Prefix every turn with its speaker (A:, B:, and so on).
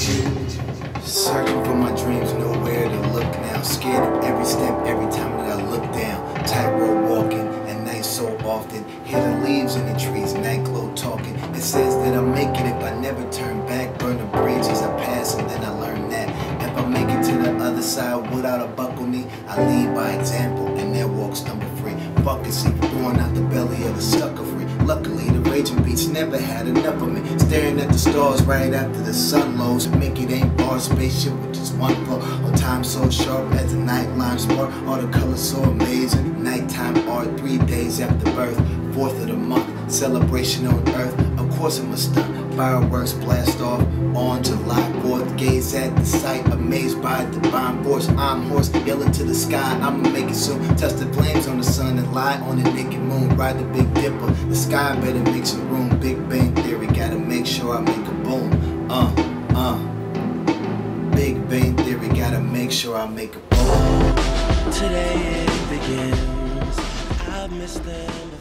A: Searching for my dreams, nowhere to look now. Scared of every step, every time that I look down. Tightrope walking, at night so often. Hear the leaves in the trees, night glow talking. It says that I'm making it, but I never turn back. Burn the bridge as I pass, and then I learn that if I make it to the other side without a buckle knee, I lead by example, and their walk stumble free. Buckets born out the belly of the sucker free. Luckily, the raging beats never had enough of me. Staring at the stars right after the sun lows. Make it ain't bar spaceship with just one flow. On time so sharp as the night line spark. All the colors so amazing. Nighttime art 3 days after birth. 4th of the month, celebration on earth. Of course it must stop. Fireworks blast off on July 4th. Gaze at the sight, amazed by divine force. I'm horse, yelling to the sky. I'ma make it soon. Touch the flames on the sun and lie on the naked moon. Ride the Big Dipper. The sky better make some room. Big Bang Theory, gotta make sure I make a boom. Big Bang Theory, gotta make sure I make a boom.
B: Today it begins. I miss them.